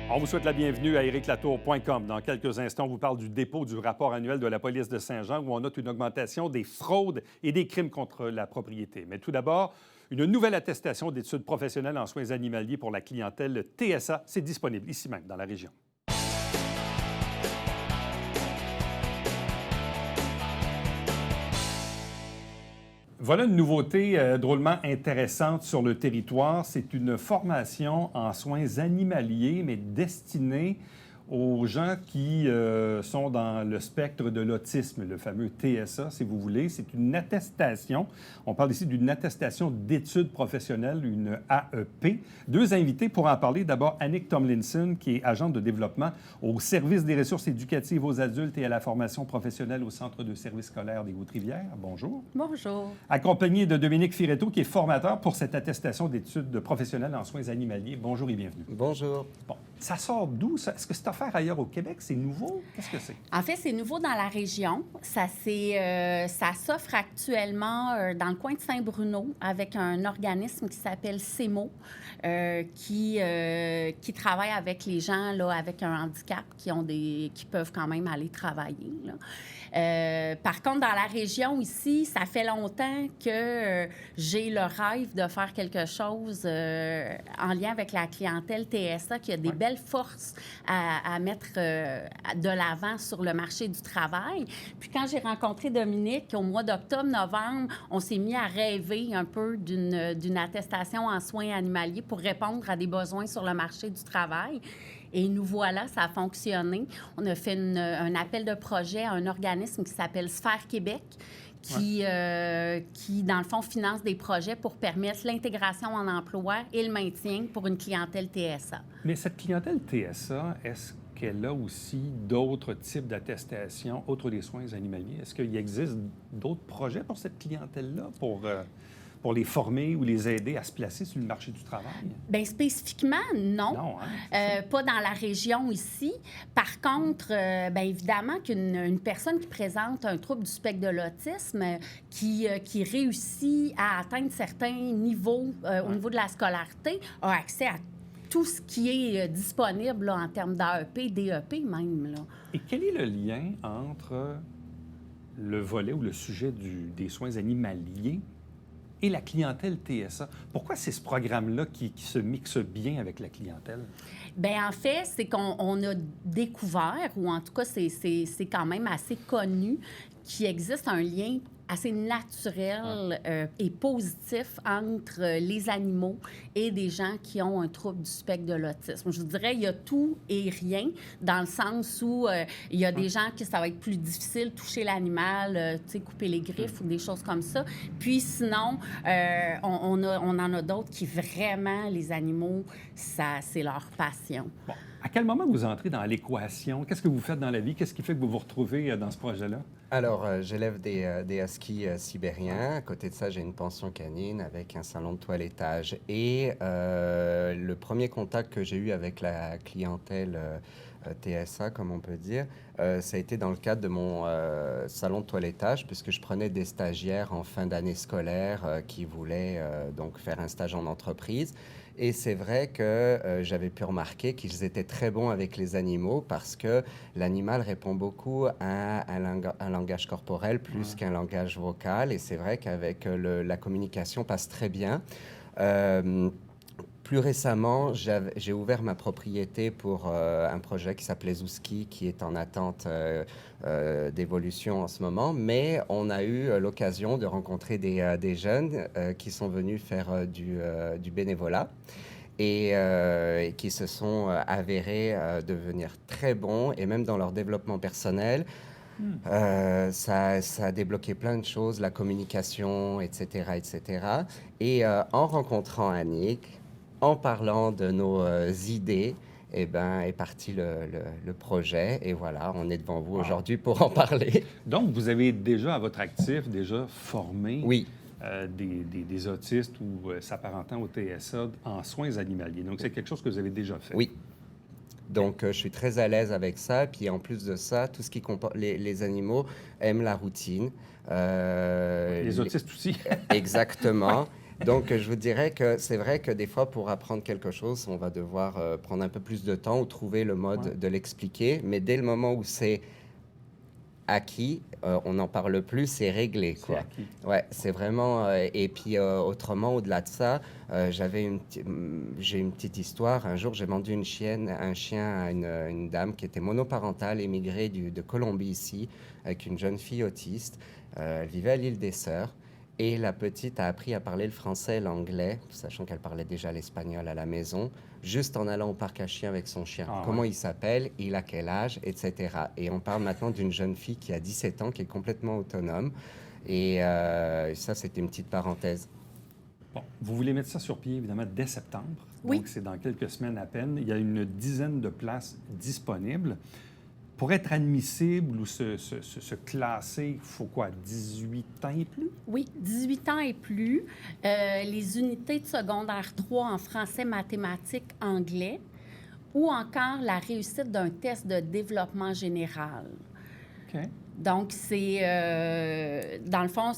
On vous souhaite la bienvenue à ériclatour.com. Dans quelques instants, on vous parle du dépôt du rapport annuel de la police de Saint-Jean où on note une augmentation des fraudes et des crimes contre la propriété. Mais tout d'abord, une nouvelle attestation d'études professionnelles en soins animaliers pour la clientèle TSA. C'est disponible ici même, dans la région. Voilà une nouveauté drôlement intéressante sur le territoire. C'est une formation en soins animaliers, mais destinée aux gens qui sont dans le spectre de l'autisme, le fameux TSA, si vous voulez. C'est une attestation. On parle ici d'une attestation d'études professionnelles, une AEP. Deux invités pour en parler. D'abord, Annick Tomlinson, qui est agente de développement au service des ressources éducatives aux adultes et à la formation professionnelle au Centre de services scolaires des Hautes-Rivières. Bonjour. Bonjour. Accompagné de Dominique Firetto, qui est formateur pour cette attestation d'études professionnelles en soins animaliers. Bonjour et bienvenue. Bonjour. Bon, ça sort d'où? Est-ce que c'est offert ailleurs au Québec? C'est nouveau? Qu'est-ce que c'est? En fait, c'est nouveau dans la région. Ça s'offre actuellement dans le coin de Saint-Bruno avec un organisme qui s'appelle CEMO, qui travaille avec les gens là, avec un handicap qui peuvent quand même aller travailler, là. Par contre, dans la région ici, ça fait longtemps que j'ai le rêve de faire quelque chose en lien avec la clientèle TSA, qui a des belles forces à mettre de l'avant sur le marché du travail. Puis quand j'ai rencontré Dominique au mois d'octobre-novembre, on s'est mis à rêver un peu d'une attestation en soins animaliers pour répondre à des besoins sur le marché du travail. Et nous voilà, ça a fonctionné. On a fait un appel de projet à un organisme qui s'appelle Sphère Québec, qui, dans le fond, finance des projets pour permettre l'intégration en emploi et le maintien pour une clientèle TSA. Mais cette clientèle TSA, est-ce qu'elle a aussi d'autres types d'attestations, autres des soins animaliers? Est-ce qu'il existe d'autres projets pour cette clientèle-là, pour les former ou les aider à se placer sur le marché du travail? Bien, spécifiquement, non. Non, hein? Pas dans la région ici. Par contre, bien évidemment qu'une personne qui présente un trouble du spectre de l'autisme, qui réussit à atteindre certains niveaux au niveau de la scolarité, a accès à tout ce qui est disponible là, en termes d'AEP, DEP même, là. Et quel est le lien entre le volet ou le sujet des soins animaliers et la clientèle TSA? Pourquoi c'est ce programme-là qui se mixe bien avec la clientèle? Bien, en fait, c'est qu'on a découvert, ou en tout cas, c'est quand même assez connu, qu'il existe un lien assez naturel et positif entre les animaux et des gens qui ont un trouble du spectre de l'autisme. Je vous dirais, il y a tout et rien, dans le sens où il y a des gens qui ça va être plus difficile, toucher l'animal, tu sais, couper les griffes ou des choses comme ça. Puis sinon, on en a d'autres qui vraiment, les animaux, ça, c'est leur passion. Bon. À quel moment vous entrez dans l'équation? Qu'est-ce que vous faites dans la vie? Qu'est-ce qui fait que vous vous retrouvez dans ce projet-là? Alors, j'élève des huskies sibériens. À côté de ça, j'ai une pension canine avec un salon de toilettage. Et le premier contact que j'ai eu avec la clientèle TSA, comme on peut dire, ça a été dans le cadre de mon salon de toilettage, puisque je prenais des stagiaires en fin d'année scolaire qui voulaient donc faire un stage en entreprise. Et c'est vrai que j'avais pu remarquer qu'ils étaient très bons avec les animaux parce que l'animal répond beaucoup à un langage corporel plus qu'un langage vocal. Et c'est vrai qu'avec la communication passe très bien. Plus récemment, j'ai ouvert ma propriété pour un projet qui s'appelait Zouski, qui est en attente d'évolution en ce moment. Mais on a eu l'occasion de rencontrer des jeunes qui sont venus faire du bénévolat et qui se sont avérés devenir très bons, et même dans leur développement personnel. Ça a débloqué plein de choses, la communication, etc., etc. Et en rencontrant Annick, en parlant de nos idées, eh ben, est parti le projet. Et voilà, on est devant vous aujourd'hui pour en parler. Donc, vous avez déjà à votre actif, formé Oui. Des autistes ou s'apparentant au TSA en soins animaliers. Donc, c'est quelque chose que vous avez déjà fait. Oui. Donc, je suis très à l'aise avec ça. Puis, en plus de ça, tout ce qui comporte les animaux aiment la routine. Les autistes aussi. Exactement. Donc, je vous dirais que c'est vrai que des fois, pour apprendre quelque chose, on va devoir prendre un peu plus de temps ou trouver le mode Ouais. de l'expliquer. Mais dès le moment où c'est acquis, on n'en parle plus, c'est réglé, C'est quoi. acquis. Ouais, c'est vraiment. Et puis, autrement, au-delà de ça, j'ai une petite histoire. Un jour, j'ai vendu un chien à une dame qui était monoparentale, émigrée de Colombie ici, avec une jeune fille autiste. Elle vivait à l'île des Sœurs. Et la petite a appris à parler le français et l'anglais, sachant qu'elle parlait déjà l'espagnol à la maison, juste en allant au parc à chiens avec son chien. Ah Comment ouais. il s'appelle, il a quel âge, etc. Et on parle maintenant d'une jeune fille qui a 17 ans, qui est complètement autonome. Et ça, c'était une petite parenthèse. Bon, vous voulez mettre ça sur pied, évidemment, dès septembre. Oui. Donc, c'est dans quelques semaines à peine. Il y a une dizaine de places disponibles. Pour être admissible ou se classer, il faut quoi, 18 ans et plus? Oui, 18 ans et plus. Les unités de secondaire 3 en français, mathématiques, anglais, ou encore la réussite d'un test de développement général. OK. Donc, dans le fond,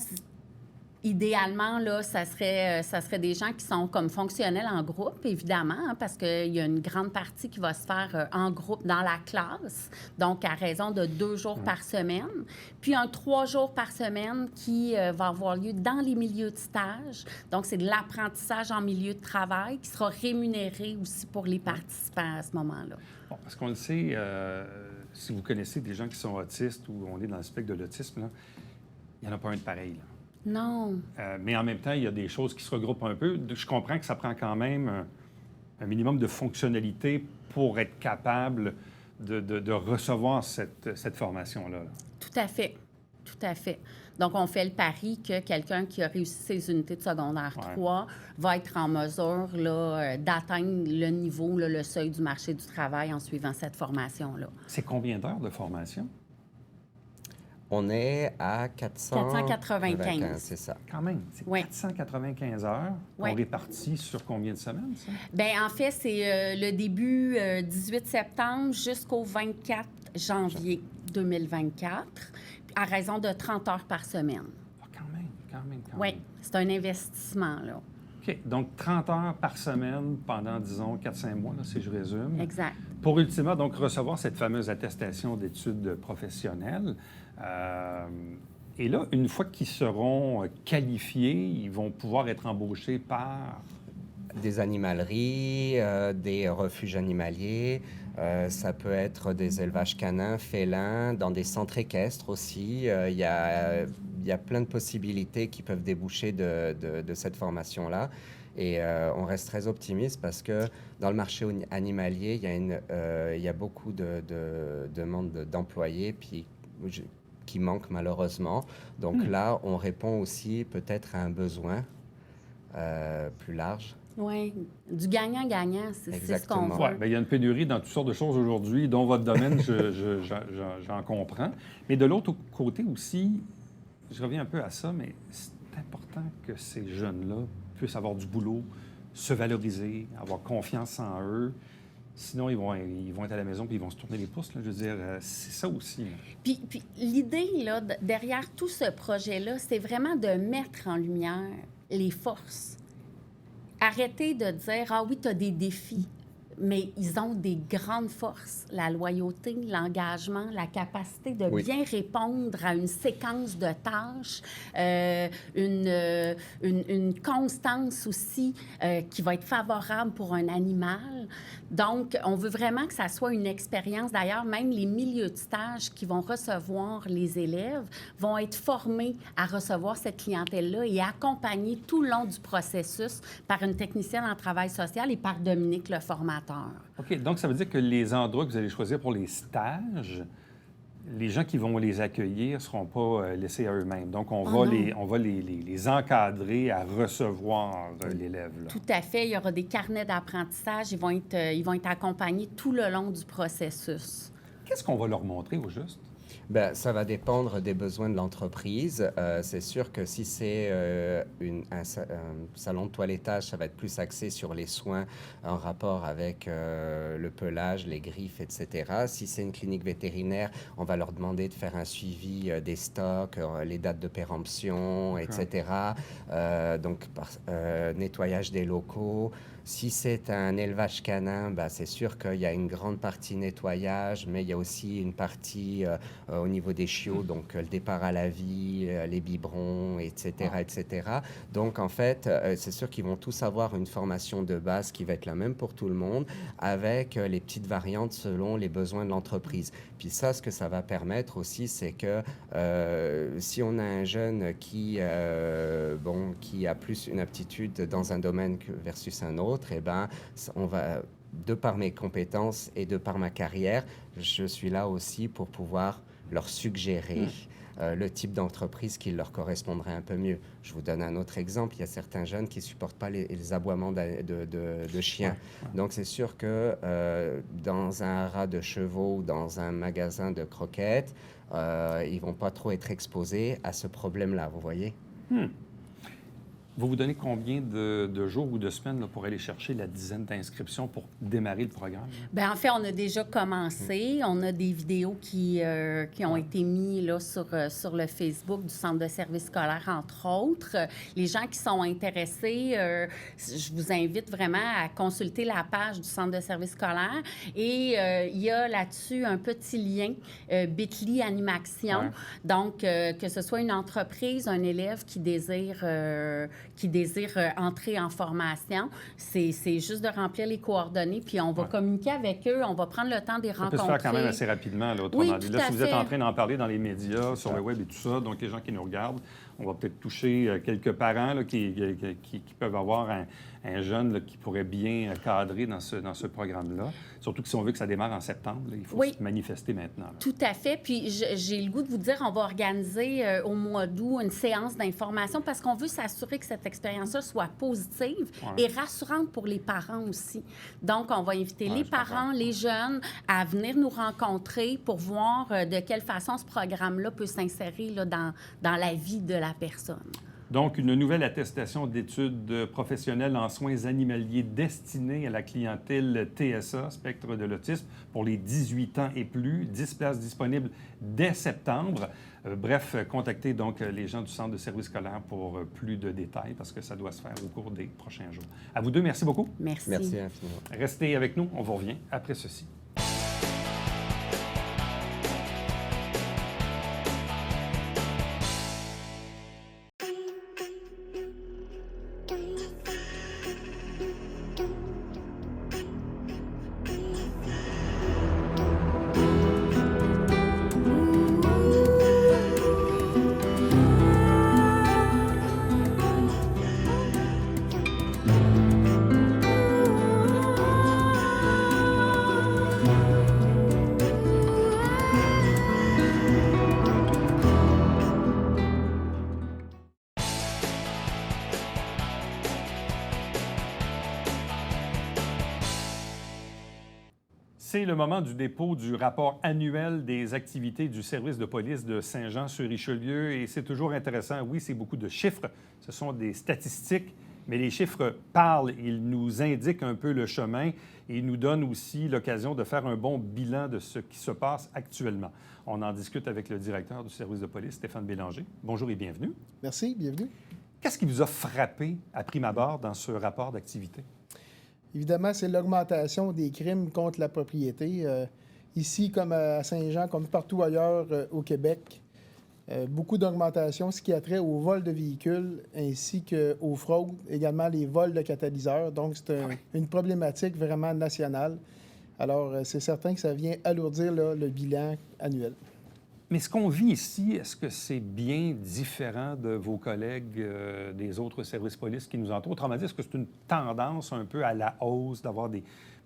idéalement, là, ça serait des gens qui sont comme fonctionnels en groupe, évidemment, hein, parce qu'il y a une grande partie qui va se faire en groupe dans la classe, donc à raison de 2 jours par semaine. Puis un 3 jours par semaine qui va avoir lieu dans les milieux de stage. Donc, c'est de l'apprentissage en milieu de travail qui sera rémunéré aussi pour les participants à ce moment-là. Bon, parce qu'on le sait, si vous connaissez des gens qui sont autistes ou on est dans le spectre de l'autisme, là, il n'y en a pas un de pareil, là. Non. Mais en même temps, il y a des choses qui se regroupent un peu. Je comprends que ça prend quand même un minimum de fonctionnalité pour être capable de recevoir cette formation-là. Tout à fait. Tout à fait. Donc, on fait le pari que quelqu'un qui a réussi ses unités de secondaire 3 va être en mesure là, d'atteindre le niveau, là, le seuil du marché du travail en suivant cette formation-là. C'est combien d'heures de formation? On est à 495. c'est ça. Quand même, c'est Oui. 495 heures. Oui. On répartit sur combien de semaines, ça? Bien, en fait, c'est le début 18 septembre jusqu'au 24 janvier 2024, à raison de 30 heures par semaine. Ah, quand même. Oui, c'est un investissement, là. OK. Donc, 30 heures par semaine pendant, disons, 4-5 mois, là, si je résume. Exact. Pour ultimement, donc, recevoir cette fameuse attestation d'études professionnelles. Et là, une fois qu'ils seront qualifiés, ils vont pouvoir être embauchés par... Des animaleries, des refuges animaliers, ça peut être des élevages canins, félins, dans des centres équestres aussi. Il y a plein de possibilités qui peuvent déboucher de cette formation-là. Et on reste très optimiste parce que dans le marché animalier, il y a beaucoup de demandes d'employés qui manquent malheureusement. Donc là, on répond aussi peut-être à un besoin plus large. Oui, du gagnant-gagnant, c'est ce Exactement. qu'on veut. Oui, bien, il y a une pénurie dans toutes sortes de choses aujourd'hui, dont votre domaine, j'en comprends. Mais de l'autre côté aussi, je reviens un peu à ça, mais c'est important que ces jeunes-là puissent avoir du boulot, se valoriser, avoir confiance en eux. Sinon, ils vont être à la maison puis ils vont se tourner les pouces. Là. Je veux dire, c'est ça aussi. Là. Puis l'idée, là, derrière tout ce projet-là, c'est vraiment de mettre en lumière les forces. Arrêtez de dire « Ah oui, tu as des défis », mais ils ont des grandes forces. La loyauté, l'engagement, la capacité de bien répondre à une séquence de tâches, une constance aussi qui va être favorable pour un animal. Donc, on veut vraiment que ça soit une expérience. D'ailleurs, même les milieux de stage qui vont recevoir les élèves vont être formés à recevoir cette clientèle-là et accompagnés tout le long du processus par une technicienne en travail social et par Dominique, le formateur. OK. Donc, ça veut dire que les endroits que vous allez choisir pour les stages, les gens qui vont les accueillir ne seront pas laissés à eux-mêmes. Donc, on va les encadrer à recevoir l'élève. Là. Tout à fait. Il y aura des carnets d'apprentissage. Ils vont être accompagnés tout le long du processus. Qu'est-ce qu'on va leur montrer au juste? Ben, ça va dépendre des besoins de l'entreprise. C'est sûr que si c'est un salon de toilettage, ça va être plus axé sur les soins en rapport avec le pelage, les griffes, etc. Si c'est une clinique vétérinaire, on va leur demander de faire un suivi des stocks, les dates de péremption, etc. Donc, nettoyage des locaux. Si c'est un élevage canin, ben, c'est sûr qu'il y a une grande partie nettoyage, mais il y a aussi une partie au niveau des chiots, donc le départ à la vie, les biberons, etc., etc. Donc, en fait, c'est sûr qu'ils vont tous avoir une formation de base qui va être la même pour tout le monde, avec les petites variantes selon les besoins de l'entreprise. Puis ça, ce que ça va permettre aussi, c'est que si on a un jeune qui a plus une aptitude dans un domaine versus un autre, eh ben, on va, de par mes compétences et de par ma carrière, je suis là aussi pour pouvoir leur suggérer le type d'entreprise qui leur correspondrait un peu mieux. Je vous donne un autre exemple. Il y a certains jeunes qui ne supportent pas les aboiements de chiens. Donc, c'est sûr que dans un haras de chevaux ou dans un magasin de croquettes, ils ne vont pas trop être exposés à ce problème-là, vous voyez? Vous vous donnez combien de jours ou de semaines là, pour aller chercher la dizaine d'inscriptions pour démarrer le programme? Bien, en fait, on a déjà commencé. On a des vidéos qui ont été mises là, sur le Facebook du Centre de services scolaires, entre autres. Les gens qui sont intéressés, je vous invite vraiment à consulter la page du Centre de services scolaires. Et il y a là-dessus un petit lien, Bit.ly Animaction. Ouais. Donc, que ce soit une entreprise, un élève qui désire entrer en formation, c'est juste de remplir les coordonnées, puis on va communiquer avec eux, on va prendre le temps de les rencontrer. Ça peut se faire quand même assez rapidement, là, autrement dit. Là, si vous êtes en train d'en parler dans les médias, sur le web et tout ça, donc les gens qui nous regardent, on va peut-être toucher quelques parents là, qui peuvent avoir un jeune là, qui pourrait bien cadrer dans ce programme-là. Surtout que si on veut que ça démarre en septembre, là, il faut se manifester maintenant. Là. Tout à fait. Puis j'ai le goût de vous dire, on va organiser au mois d'août une séance d'information parce qu'on veut s'assurer que cette expérience-là soit positive et rassurante pour les parents aussi. Donc, on va inviter les parents, les jeunes à venir nous rencontrer pour voir de quelle façon ce programme-là peut s'insérer là, dans la vie de la personne. Donc, une nouvelle attestation d'études professionnelles en soins animaliers destinée à la clientèle TSA, spectre de l'autisme, pour les 18 ans et plus. 10 places disponibles dès septembre. Bref, contactez donc les gens du Centre de services scolaires pour plus de détails parce que ça doit se faire au cours des prochains jours. À vous deux, merci beaucoup. Merci. Merci infiniment. Restez avec nous, on vous revient après ceci. C'est le moment du dépôt du rapport annuel des activités du service de police de Saint-Jean-sur-Richelieu et c'est toujours intéressant. Oui, c'est beaucoup de chiffres, ce sont des statistiques, mais les chiffres parlent, ils nous indiquent un peu le chemin et ils nous donnent aussi l'occasion de faire un bon bilan de ce qui se passe actuellement. On en discute avec le directeur du service de police, Stéphane Bélanger. Bonjour et bienvenue. Merci, bienvenue. Qu'est-ce qui vous a frappé à prime abord dans ce rapport d'activité? Évidemment, c'est l'augmentation des crimes contre la propriété. Ici, comme à Saint-Jean, comme partout ailleurs au Québec, beaucoup d'augmentation, ce qui a trait au vol de véhicules ainsi qu'aux fraudes, également les vols de catalyseurs. Donc, c'est une problématique vraiment nationale. Alors, c'est certain que ça vient alourdir là, le bilan annuel. Mais ce qu'on vit ici, est-ce que c'est bien différent de vos collègues des autres services police qui nous entourent? Autrement dit, est-ce que c'est une tendance un peu à la hausse d'avoir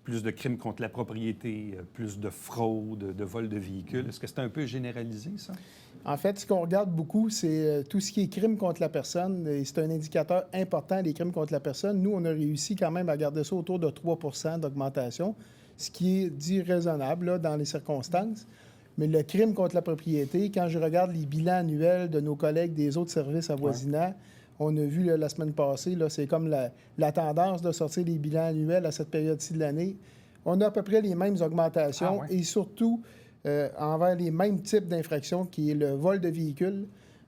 plus de crimes contre la propriété, plus de fraude, de vol de véhicules? Est-ce que c'est un peu généralisé, ça? En fait, ce qu'on regarde beaucoup, c'est tout ce qui est crime contre la personne. Et c'est un indicateur important, les crimes contre la personne. Nous, on a réussi quand même à garder ça autour de 3 % d'augmentation, ce qui est dit raisonnable là, dans les circonstances. Mais le crime contre la propriété, quand je regarde les bilans annuels de nos collègues des autres services avoisinants, on a vu là, la semaine passée, là, c'est comme la tendance de sortir des bilans annuels à cette période-ci de l'année. On a à peu près les mêmes augmentations et surtout envers les mêmes types d'infractions qui est le vol de véhicules.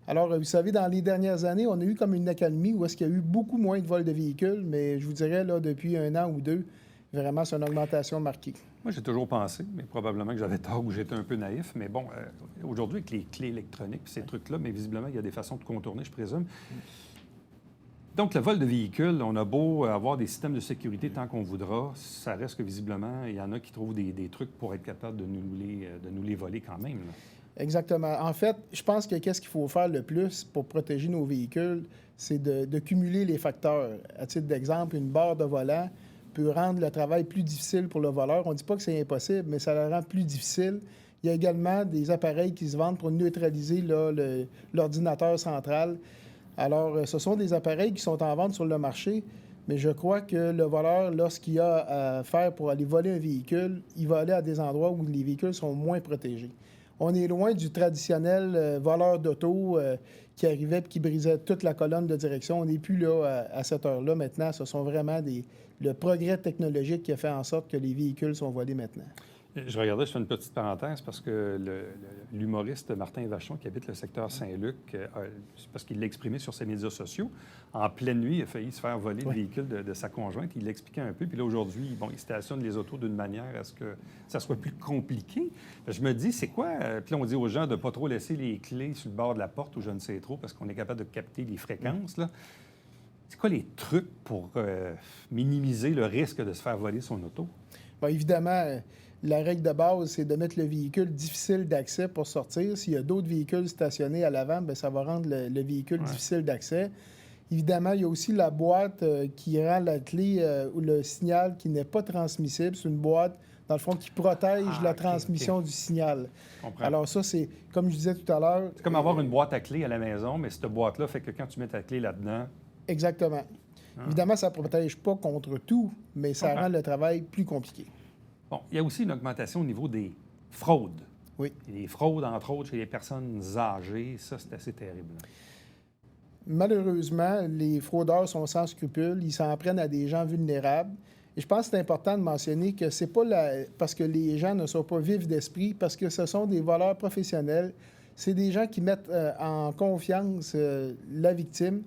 Alors, vous savez, dans les dernières années, on a eu comme une accalmie où est-ce qu'il y a eu beaucoup moins de vols de véhicules, mais je vous dirais, là, depuis 1 an ou 2, vraiment, c'est une augmentation marquée. Moi, j'ai toujours pensé, mais probablement que j'avais tort ou j'étais un peu naïf, mais bon, aujourd'hui, avec les clés électroniques et ces trucs-là, mais visiblement, il y a des façons de contourner, je présume. Donc, le vol de véhicules, on a beau avoir des systèmes de sécurité tant qu'on voudra, ça reste que visiblement, il y en a qui trouvent des trucs pour être capables de nous les voler quand même. Là. Exactement. En fait, je pense que qu'est-ce qu'il faut faire le plus pour protéger nos véhicules, c'est de cumuler les facteurs. À titre d'exemple, une barre de volant peut rendre le travail plus difficile pour le voleur. On ne dit pas que c'est impossible, mais ça le rend plus difficile. Il y a également des appareils qui se vendent pour neutraliser l'ordinateur central. Alors, ce sont des appareils qui sont en vente sur le marché, mais je crois que le voleur, lorsqu'il a à faire pour aller voler un véhicule, il va aller à des endroits où les véhicules sont moins protégés. On est loin du traditionnel voleur d'auto qui arrivait et qui brisait toute la colonne de direction. On n'est plus là à cette heure-là maintenant. Ce sont vraiment le progrès technologique qui a fait en sorte que les véhicules sont volés maintenant. Je regardais, je fais une petite parenthèse parce que l'humoriste Martin Vachon, qui habite le secteur Saint-Luc, parce qu'il l'a exprimé sur ses médias sociaux, en pleine nuit, il a failli se faire voler le véhicule de sa conjointe. Il l'expliquait un peu. Puis là, aujourd'hui, bon, il stationne les autos d'une manière à ce que ça soit plus compliqué. Je me dis, c'est quoi? Puis là, on dit aux gens de ne pas trop laisser les clés sur le bord de la porte ou je ne sais trop parce qu'on est capable de capter les fréquences, là. C'est quoi les trucs pour minimiser le risque de se faire voler son auto? Bien, évidemment, la règle de base, c'est de mettre le véhicule difficile d'accès pour sortir. S'il y a d'autres véhicules stationnés à l'avant, bien, ça va rendre le véhicule difficile d'accès. Évidemment, il y a aussi la boîte qui rend la clé ou le signal qui n'est pas transmissible. C'est une boîte, dans le fond, qui protège la transmission du signal. Alors ça, c'est, comme je disais tout à l'heure... C'est comme avoir une boîte à clés à la maison, mais cette boîte-là fait que quand tu mets ta clé là-dedans... Exactement. Évidemment, ça ne protège pas contre tout, mais ça rend le travail plus compliqué. Bon, il y a aussi une augmentation au niveau des fraudes. Oui. Les fraudes, entre autres, chez les personnes âgées, ça, c'est assez terrible. Malheureusement, les fraudeurs sont sans scrupules. Ils s'en prennent à des gens vulnérables. Et je pense que c'est important de mentionner que c'est pas parce que les gens ne sont pas vifs d'esprit, parce que ce sont des voleurs professionnels. C'est des gens qui mettent en confiance la victime.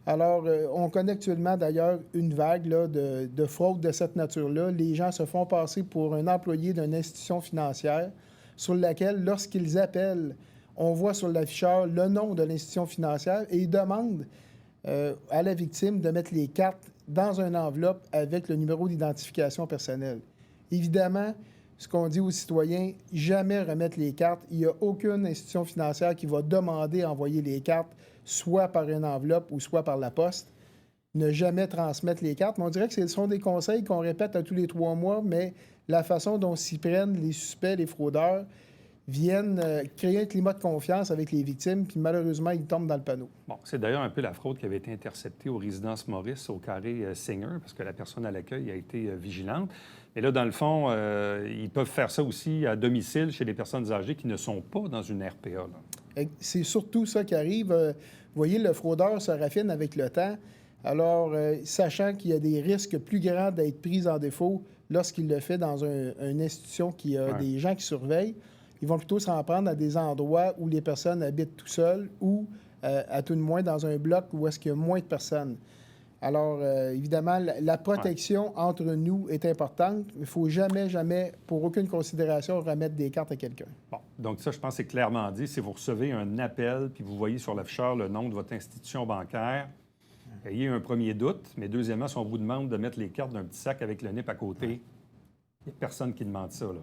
Alors, on connaît actuellement, d'ailleurs, une vague là, de fraude de cette nature-là. Les gens se font passer pour un employé d'une institution financière sur laquelle, lorsqu'ils appellent, on voit sur l'afficheur le nom de l'institution financière et ils demandent à la victime de mettre les cartes dans une enveloppe avec le numéro d'identification personnelle. Évidemment, ce qu'on dit aux citoyens, jamais remettre les cartes. Il n'y a aucune institution financière qui va demander à envoyer les cartes soit par une enveloppe ou soit par la poste. Ne jamais transmettre les cartes. Mais on dirait que ce sont des conseils qu'on répète à tous les 3 mois, mais la façon dont s'y prennent les suspects, les fraudeurs, viennent créer un climat de confiance avec les victimes, puis malheureusement, ils tombent dans le panneau. Bon, c'est d'ailleurs un peu la fraude qui avait été interceptée aux résidences Maurice, au carré Singer, parce que la personne à l'accueil a été vigilante. Mais là, dans le fond, ils peuvent faire ça aussi à domicile chez les personnes âgées qui ne sont pas dans une RPA. Là. C'est surtout ça qui arrive. Vous voyez, le fraudeur se raffine avec le temps. Alors, sachant qu'il y a des risques plus grands d'être pris en défaut lorsqu'il le fait dans une institution qui a des gens qui surveillent, ils vont plutôt s'en prendre à des endroits où les personnes habitent tout seuls ou, à tout de moins, dans un bloc où est-ce qu'il y a moins de personnes. Alors, évidemment, la protection entre nous est importante. Il ne faut jamais, jamais, pour aucune considération, remettre des cartes à quelqu'un. Bon, donc ça, je pense que c'est clairement dit. Si vous recevez un appel puis vous voyez sur l'afficheur le nom de votre institution bancaire, ayez un premier doute. Mais deuxièmement, si on vous demande de mettre les cartes d'un petit sac avec le NIP à côté, il n'y a personne qui demande ça, là.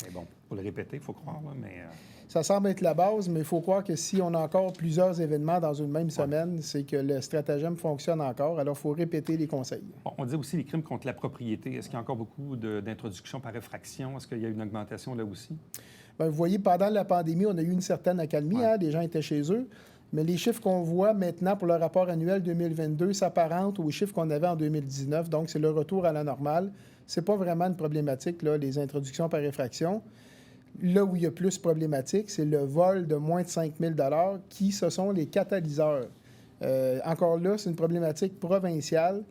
Mais bon, pour le répéter, il faut croire, là, mais... Ça semble être la base, mais il faut croire que si on a encore plusieurs événements dans une même semaine, c'est que le stratagème fonctionne encore. Alors, il faut répéter les conseils. Bon, on dit aussi les crimes contre la propriété. Est-ce qu'il y a encore beaucoup d'introductions par effraction? Est-ce qu'il y a une augmentation là aussi? Bien, vous voyez, pendant la pandémie, on a eu une certaine accalmie. Les gens étaient chez eux. Mais les chiffres qu'on voit maintenant pour le rapport annuel 2022 s'apparentent aux chiffres qu'on avait en 2019. Donc, c'est le retour à la normale. Ce n'est pas vraiment une problématique, là, les introductions par effraction. Là où il y a plus problématique, c'est le vol de moins de 5 000 qui, ce sont les catalyseurs. Encore là, c'est une problématique provinciale.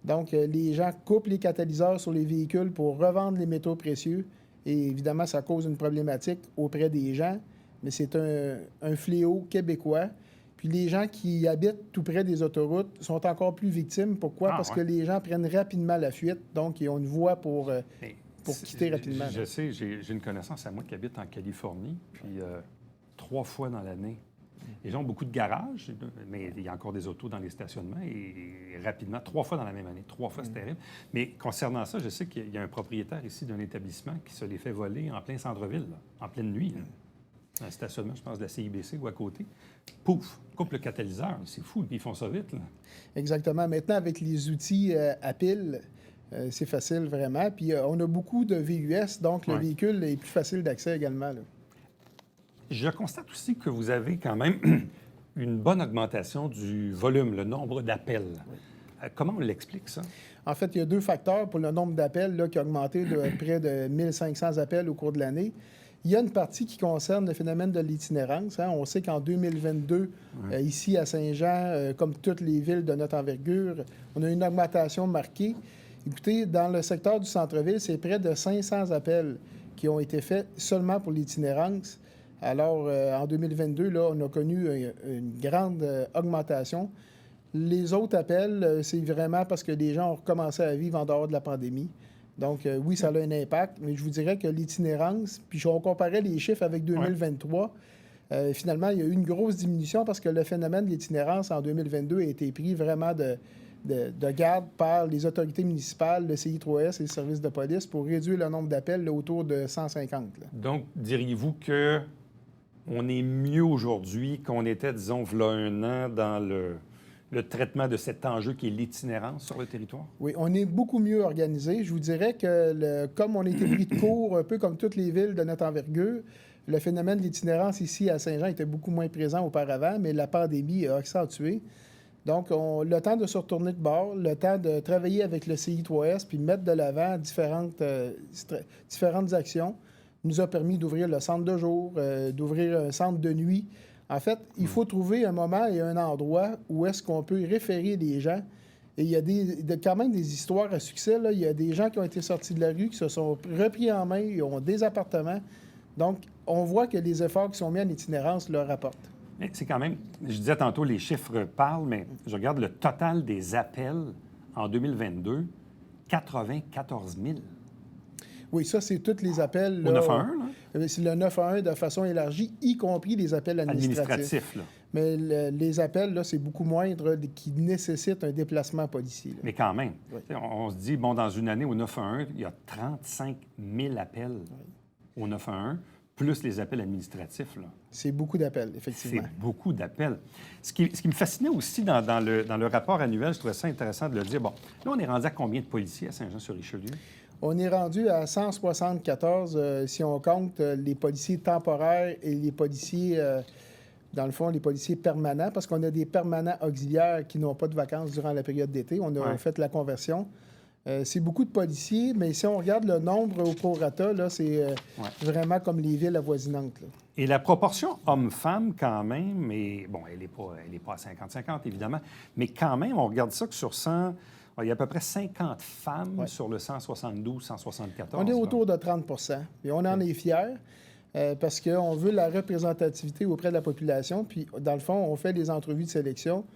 Donc, les gens coupent les catalyseurs sur les véhicules pour revendre les métaux précieux. Et évidemment, ça cause une problématique auprès des gens, mais c'est un fléau québécois. Puis les gens qui habitent tout près des autoroutes sont encore plus victimes. Pourquoi? Parce que les gens prennent rapidement la fuite, donc ils ont une voie pour quitter rapidement. Je sais, j'ai une connaissance à moi qui habite en Californie, puis 3 fois dans l'année. Les gens ont beaucoup de garages, mais il y a encore des autos dans les stationnements et rapidement, 3 fois dans la même année. 3 fois, c'est terrible. Mais concernant ça, je sais qu'il y a un propriétaire ici d'un établissement qui se les fait voler en plein centre-ville, là, en pleine nuit. Dans un stationnement, je pense, de la CIBC ou à côté. Pouf! Coupe le catalyseur. C'est fou. Puis ils font ça vite, là. Exactement. Maintenant, avec les outils à pile, c'est facile vraiment. Puis on a beaucoup de VUS, donc le véhicule est plus facile d'accès également, là. Je constate aussi que vous avez quand même une bonne augmentation du volume, le nombre d'appels. Oui. Comment on l'explique, ça? En fait, il y a 2 facteurs pour le nombre d'appels là, qui a augmenté de près de 1500 appels au cours de l'année. Il y a une partie qui concerne le phénomène de l'itinérance. On sait qu'en 2022, ici à Saint-Jean, comme toutes les villes de notre envergure, on a une augmentation marquée. Écoutez, dans le secteur du centre-ville, c'est près de 500 appels qui ont été faits seulement pour l'itinérance. Alors, en 2022, là, on a connu une grande augmentation. Les autres appels, c'est vraiment parce que les gens ont recommencé à vivre en dehors de la pandémie. Donc, oui, ça a un impact, mais je vous dirais que l'itinérance, puis on comparait les chiffres avec 2023, finalement, il y a eu une grosse diminution parce que le phénomène de l'itinérance en 2022 a été pris vraiment de garde par les autorités municipales, le CI3S et le service de police pour réduire le nombre d'appels là, autour de 150. Là. Donc, diriez-vous que on est mieux aujourd'hui qu'on était, disons, v'là un an dans le traitement de cet enjeu qui est l'itinérance sur le territoire? Oui, on est beaucoup mieux organisé. Je vous dirais que comme on a été pris de court, un peu comme toutes les villes de notre envergure, le phénomène de l'itinérance ici à Saint-Jean était beaucoup moins présent auparavant, mais la pandémie a accentué. Donc, le temps de se retourner de bord, le temps de travailler avec le CI3S puis mettre de l'avant différentes actions nous a permis d'ouvrir le centre de jour, d'ouvrir un centre de nuit. En fait, il faut trouver un moment et un endroit où est-ce qu'on peut référer les gens. Et il y a quand même des histoires à succès. Là. Il y a des gens qui ont été sortis de la rue, qui se sont repris en main, ils ont des appartements. Donc, on voit que les efforts qui sont mis en itinérance leur rapportent. Mais c'est quand même, je disais tantôt, les chiffres parlent, mais je regarde le total des appels en 2022, 94 000. Oui, ça, c'est tous les appels. Au 911, là? C'est le 911 de façon élargie, y compris les appels administratifs. Là. Mais les appels, là, c'est beaucoup moindre qui nécessitent un déplacement policier. Là. Mais quand même, on se dit, bon, dans une année au 911, il y a 35 000 appels au 911, plus les appels administratifs. Là. C'est beaucoup d'appels, effectivement. C'est beaucoup d'appels. Ce qui me fascinait aussi dans le rapport annuel, je trouvais ça intéressant de le dire. Bon, là, on est rendu à combien de policiers à Saint-Jean-sur-Richelieu? On est rendu à 174 si on compte les policiers temporaires et les policiers, dans le fond, les policiers permanents, parce qu'on a des permanents auxiliaires qui n'ont pas de vacances durant la période d'été. On a fait la conversion. C'est beaucoup de policiers, mais si on regarde le nombre au prorata, là, c'est vraiment comme les villes avoisinantes. Là. Et la proportion homme-femme, quand même, bon, elle n'est pas à 50-50, évidemment, mais quand même, on regarde ça que sur 100... Il y a à peu près 50 femmes sur le 172-174. On est autour de 30 et on en est fiers parce qu'on veut la représentativité auprès de la population. Puis, dans le fond, on fait des entrevues de sélection.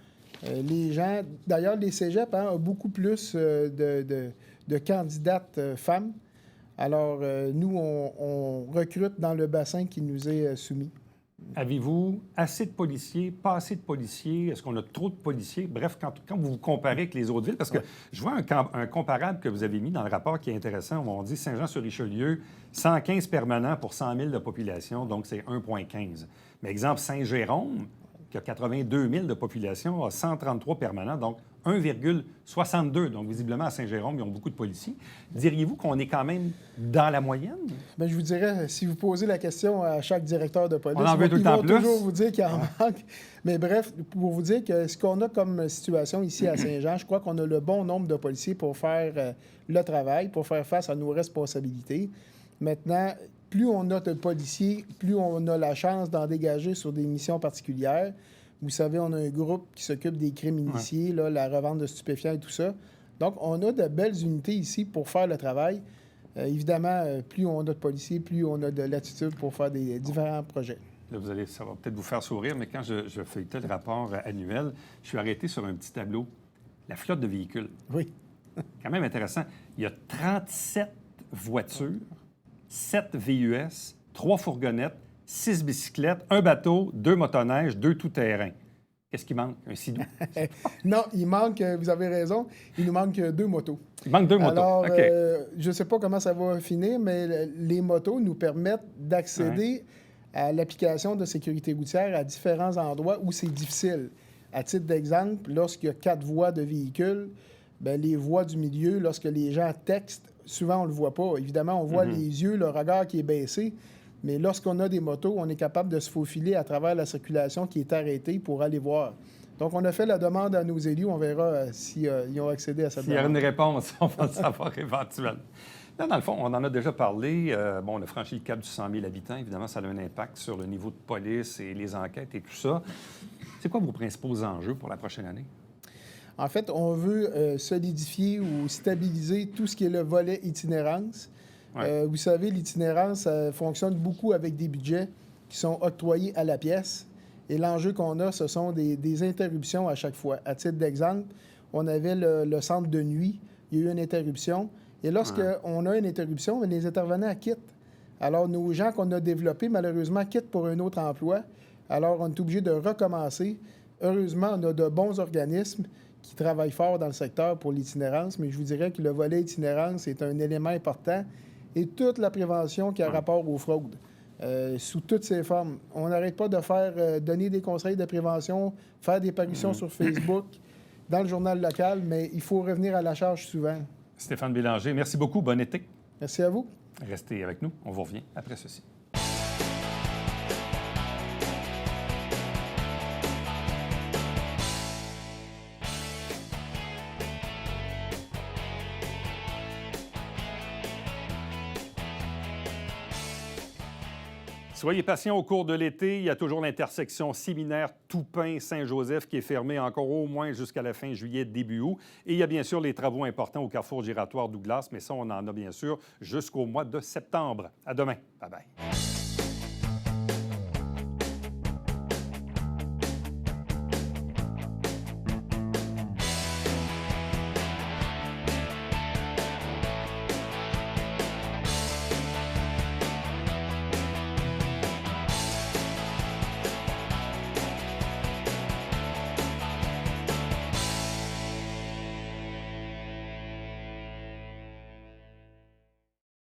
Les gens... D'ailleurs, les cégeps ont beaucoup plus de candidates femmes. Alors, nous, on recrute dans le bassin qui nous est soumis. Avez-vous assez de policiers, pas assez de policiers? Est-ce qu'on a trop de policiers? Bref, quand vous vous comparez avec les autres villes, parce que je vois un comparable que vous avez mis dans le rapport qui est intéressant, où on dit Saint-Jean-sur-Richelieu, 115 permanents pour 100 000 de population, donc c'est 1,15. Mais exemple, Saint-Jérôme, qui a 82 000 de population, a 133 permanents, donc 1,62. Donc, visiblement, à Saint-Jérôme, ils ont beaucoup de policiers. Diriez-vous qu'on est quand même dans la moyenne? Bien, je vous dirais, si vous posez la question à chaque directeur de police, on en veut tout le temps plus. Ils vont toujours vous dire qu'il en manque. Mais bref, pour vous dire que ce qu'on a comme situation ici à Saint-Jean, je crois qu'on a le bon nombre de policiers pour faire le travail, pour faire face à nos responsabilités. Maintenant, plus on a de policiers, plus on a la chance d'en dégager sur des missions particulières. Vous savez, on a un groupe qui s'occupe des crimes initiés, là, la revente de stupéfiants et tout ça. Donc, on a de belles unités ici pour faire le travail. Évidemment, plus on a de policiers, plus on a de latitude pour faire des différents projets. Là, ça va peut-être vous faire sourire, mais quand je feuilletais le rapport annuel, je suis arrêté sur un petit tableau. La flotte de véhicules. Oui. Quand même intéressant. Il y a 37 voitures, 7 VUS, 3 fourgonnettes, 6 bicyclettes, un bateau, 2 motoneiges, 2 tout-terrain. Qu'est-ce qui manque? Un Sea-Doo? Non, il manque, vous avez raison, il nous manque 2 motos. Il manque 2 motos. Alors, OK. je ne sais pas comment ça va finir, mais les motos nous permettent d'accéder à l'application de sécurité routière à différents endroits où c'est difficile. À titre d'exemple, lorsqu'il y a 4 voies de véhicules, bien, les voies du milieu, lorsque les gens textent, souvent on ne le voit pas. Évidemment, on voit les yeux, le regard qui est baissé, mais lorsqu'on a des motos, on est capable de se faufiler à travers la circulation qui est arrêtée pour aller voir. Donc, on a fait la demande à nos élus. On verra s'ils ont accédé à cette demande. S'il y a une réponse, on va le savoir éventuellement. Là, dans le fond, on en a déjà parlé. On a franchi le cap du 100 000 habitants. Évidemment, ça a un impact sur le niveau de police et les enquêtes et tout ça. C'est quoi vos principaux enjeux pour la prochaine année? En fait, on veut solidifier ou stabiliser tout ce qui est le volet itinérance. Ouais. Vous savez, l'itinérance fonctionne beaucoup avec des budgets qui sont octroyés à la pièce. Et l'enjeu qu'on a, ce sont des interruptions à chaque fois. À titre d'exemple, on avait le centre de nuit. Il y a eu une interruption. Et lorsqu'on a une interruption, les intervenants quittent. Alors, nos gens qu'on a développés, malheureusement, quittent pour un autre emploi. Alors, on est obligé de recommencer. Heureusement, on a de bons organismes qui travaillent fort dans le secteur pour l'itinérance, mais je vous dirais que le volet itinérance est un élément important et toute la prévention qui a rapport aux fraudes, sous toutes ses formes. On n'arrête pas de faire donner des conseils de prévention, faire des parutions sur Facebook, dans le journal local, mais il faut revenir à la charge souvent. Stéphane Bélanger, merci beaucoup. Bon été. Merci à vous. Restez avec nous. On vous revient après ceci. Soyez patients au cours de l'été. Il y a toujours l'intersection Séminaire-Toupin-Saint-Joseph qui est fermée encore au moins jusqu'à la fin juillet, début août. Et il y a bien sûr les travaux importants au carrefour giratoire Douglas, mais ça, on en a bien sûr jusqu'au mois de septembre. À demain. Bye-bye.